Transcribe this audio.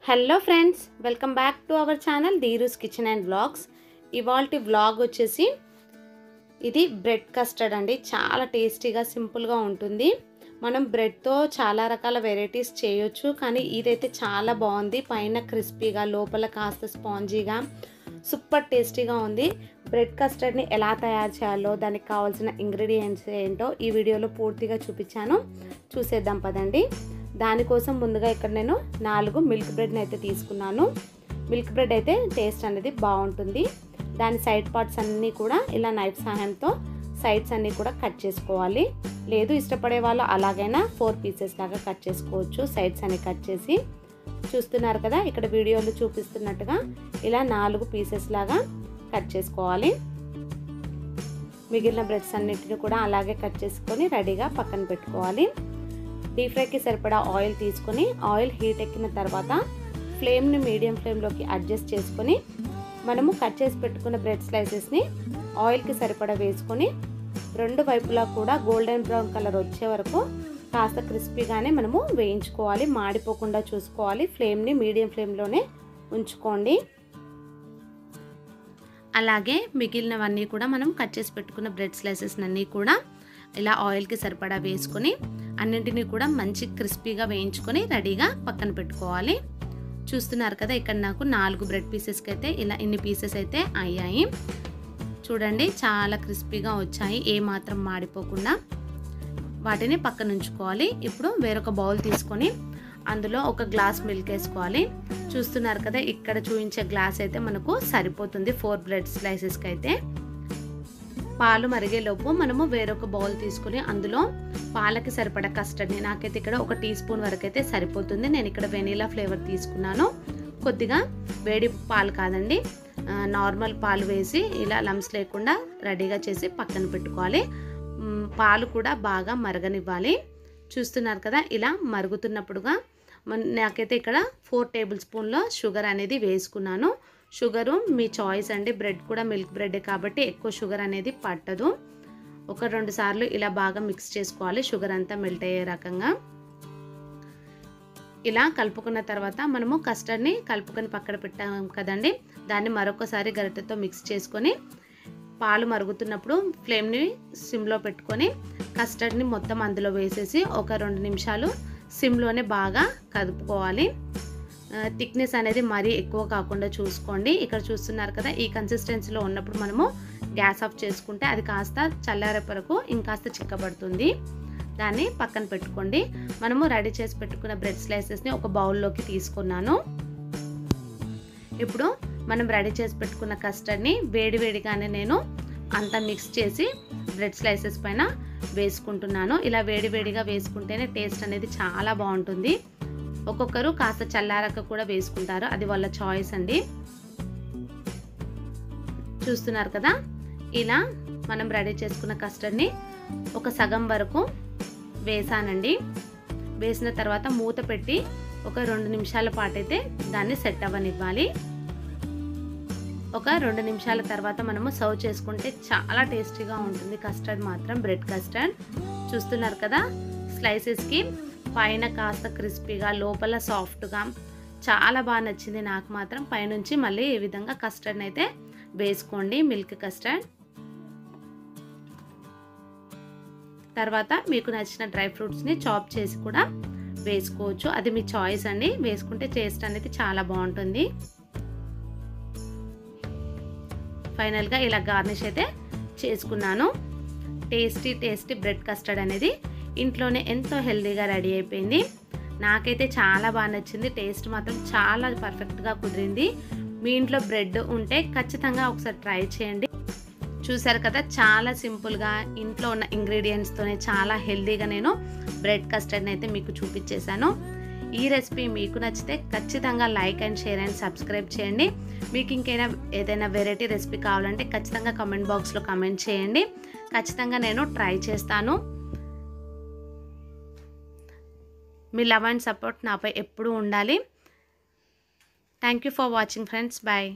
Hello friends, welcome back to our channel Dheeru's kitchen and vlogs. ఇవాల్టి vlog వచ్చేసి ఇది bread custard అండి. చాలా టేస్టీగా సింపుల్గా ఉంటుంది. మనం బ్రెడ్తో చాలా రకాల వెరైటీస్ చేయొచ్చు, కానీ ఇదైతే చాలా బాగుంది. పైన క్రిస్పీగా, లోపల కాస్త స్పాంజీగా, సూపర్ టేస్టీగా ఉంది. బ్రెడ్ కస్టర్డ్ని ఎలా తయారు చేయాలో, దానికి కావాల్సిన ఇంగ్రీడియంట్స్ ఏంటో ఈ వీడియోలో పూర్తిగా చూపించాను. చూసేద్దాం పదండి. దానికోసం ముందుగా ఇక్కడ నేను 4 మిల్క్ బ్రెడ్ని అయితే తీసుకున్నాను. మిల్క్ బ్రెడ్ అయితే టేస్ట్ అనేది బాగుంటుంది. దాని సైడ్ పార్ట్స్ అన్నీ కూడా ఇలా నైఫ్ సహాయంతో సైడ్స్ అన్నీ కూడా కట్ చేసుకోవాలి. లేదు ఇష్టపడే వాళ్ళు అలాగైనా 4 పీసెస్ లాగా కట్ చేసుకోవచ్చు. సైడ్స్ అన్ని కట్ చేసి చూస్తున్నారు కదా, ఇక్కడ వీడియోలో చూపిస్తున్నట్టుగా ఇలా 4 పీసెస్ లాగా కట్ చేసుకోవాలి. మిగిలిన బ్రెడ్స్ అన్నిటిని కూడా అలాగే కట్ చేసుకొని రెడీగా పక్కన పెట్టుకోవాలి. డీప్ ఫ్రైకి సరిపడా ఆయిల్ తీసుకొని, ఆయిల్ హీట్ ఎక్కిన తర్వాత ఫ్లేమ్ని మీడియం ఫ్లేమ్లోకి అడ్జస్ట్ చేసుకొని మనము కట్ చేసి పెట్టుకున్న బ్రెడ్ స్లైసెస్ని ఆయిల్కి సరిపడా వేసుకొని 2 వైపులా కూడా గోల్డెన్ బ్రౌన్ కలర్ వచ్చే వరకు కాస్త క్రిస్పీగానే మనము వేయించుకోవాలి. మాడిపోకుండా చూసుకోవాలి. ఫ్లేమ్ని మీడియం ఫ్లేమ్లోనే ఉంచుకోండి. అలాగే మిగిలినవన్నీ కూడా మనం కట్ చేసి పెట్టుకున్న బ్రెడ్ స్లైసెస్ అన్నీ కూడా ఇలా ఆయిల్కి సరిపడా వేసుకొని అన్నింటినీ కూడా మంచి క్రిస్పీగా వేయించుకొని రెడీగా పక్కన పెట్టుకోవాలి. చూస్తున్నారు కదా, ఇక్కడ నాకు 4 బ్రెడ్ పీసెస్కి అయితే ఇలా ఇన్ని పీసెస్ అయితే అయ్యాయి. చూడండి, చాలా క్రిస్పీగా వచ్చాయి, ఏ మాత్రం మాడిపోకుండా. వాటిని పక్కన ఉంచుకోవాలి. ఇప్పుడు వేరొక బౌల్ తీసుకొని అందులో 1 గ్లాస్ మిల్క్ వేసుకోవాలి. చూస్తున్నారు కదా, ఇక్కడ చూపించే గ్లాస్ అయితే మనకు సరిపోతుంది 4 బ్రెడ్ స్లైసెస్కి అయితే. పాలు మరిగేలోపు మనము వేరొక బౌల్ తీసుకుని అందులో పాలకి సరిపడా కస్టర్డ్ని, నాకైతే ఇక్కడ 1 టీ స్పూన్ వరకు అయితే సరిపోతుంది. నేను ఇక్కడ వెనీలా ఫ్లేవర్ తీసుకున్నాను. కొద్దిగా వేడి పాలు కాదండి, నార్మల్ పాలు వేసి ఇలా లమ్స్ లేకుండా రెడీగా చేసి పక్కన పెట్టుకోవాలి. పాలు కూడా బాగా మరగనివ్వాలి. చూస్తున్నారు కదా, ఇలా మరుగుతున్నప్పుడుగా నాకైతే ఇక్కడ 4 టేబుల్ స్పూన్ల షుగర్ అనేది వేసుకున్నాను. షుగరు మీ చాయిస్ అండి. బ్రెడ్ కూడా మిల్క్ బ్రెడ్ కాబట్టి ఎక్కువ షుగర్ అనేది పట్టదు. 1-2 సార్లు ఇలా బాగా మిక్స్ చేసుకోవాలి, షుగర్ అంతా మెల్ట్ అయ్యే రకంగా. ఇలా కలుపుకున్న తర్వాత మనము కస్టర్డ్ని కలుపుకొని పక్కన పెట్టాం కదండి, దాన్ని మరొకసారి గరిటెతో మిక్స్ చేసుకొని పాలు మరుగుతున్నప్పుడు ఫ్లేమ్ని సిమ్లో పెట్టుకొని కస్టర్డ్ని మొత్తం అందులో వేసేసి 1-2 నిమిషాలు సిమ్లోనే బాగా కదుపుకోవాలి. థిక్నెస్ అనేది మరీ ఎక్కువ కాకుండా చూసుకోండి. ఇక్కడ చూస్తున్నారు కదా, ఈ కన్సిస్టెన్సీలో ఉన్నప్పుడు మనము గ్యాస్ ఆఫ్ చేసుకుంటే అది కాస్త చల్లారే వరకు ఇంకాస్త చిక్కబడుతుంది. దాన్ని పక్కన పెట్టుకోండి. మనము రెడీ చేసి పెట్టుకున్న బ్రెడ్ స్లైసెస్ని ఒక బౌల్లోకి తీసుకున్నాను. ఇప్పుడు మనం రెడీ చేసి పెట్టుకున్న కస్టర్డ్ని వేడివేడిగానే నేను అంతా మిక్స్ చేసి బ్రెడ్ స్లైసెస్ పైన వేసుకుంటున్నాను. ఇలా వేడివేడిగా వేసుకుంటేనే టేస్ట్ అనేది చాలా బాగుంటుంది. ఒక్కొక్కరు కాస్త చల్లారక కూడా వేసుకుంటారు, అది వాళ్ళ చాయిస్ అండి. చూస్తున్నారు కదా, ఇలా మనం రెడీ చేసుకున్న కస్టర్డ్ని ఒక సగం వరకు వేసానండి. వేసిన తర్వాత మూత పెట్టి 1-2 నిమిషాల పాటు అయితే దాన్ని సెట్ అవ్వనివ్వాలి. 1-2 నిమిషాల తర్వాత మనము సర్వ్ చేసుకుంటే చాలా టేస్టీగా ఉంటుంది కస్టర్డ్ మాత్రం, బ్రెడ్ కస్టర్డ్. చూస్తున్నారు కదా, స్లైసెస్కి పైన కాస్త క్రిస్పీగా, లోపల సాఫ్ట్గా చాలా బాగా నచ్చింది నాకు మాత్రం. పైనుంచి మళ్ళీ ఈ విధంగా కస్టర్డ్ని అయితే వేసుకోండి, మిల్క్ కస్టర్డ్. తర్వాత మీకు నచ్చిన డ్రై ఫ్రూట్స్ని చాప్ చేసి కూడా వేసుకోవచ్చు, అది మీ చాయిస్ అండి. వేసుకుంటే టేస్ట్ అనేది చాలా బాగుంటుంది. ఫైనల్గా ఇలా గార్నిష్ అయితే చేసుకున్నాను. టేస్టీ బ్రెడ్ కస్టర్డ్ అనేది ఇంట్లోనే ఎంతో హెల్తీగా రెడీ అయిపోయింది. నాకైతే చాలా బాగా నచ్చింది. టేస్ట్ మాత్రం చాలా పర్ఫెక్ట్గా కుదిరింది. మీ ఇంట్లో బ్రెడ్ ఉంటే ఖచ్చితంగా ఒకసారి ట్రై చేయండి. చూసారు కదా, చాలా సింపుల్గా ఇంట్లో ఉన్న ఇంగ్రీడియంట్స్తోనే చాలా హెల్తీగా నేను బ్రెడ్ కస్టర్డ్ని అయితే మీకు చూపించేశాను. ఈ రెసిపీ మీకు నచ్చితే ఖచ్చితంగా like and share and subscribe చేయండి. మీకు ఏదైనా వెరైటీ రెసిపీ కావాలంటే ఖచ్చితంగా కామెంట్ బాక్స్లో కామెంట్ చేయండి. ఖచ్చితంగా నేను ట్రై చేస్తాను. మీ లవ్ అండ్ సపోర్ట్ నాపై ఎప్పుడూ ఉండాలి. Thank you for watching friends. Bye.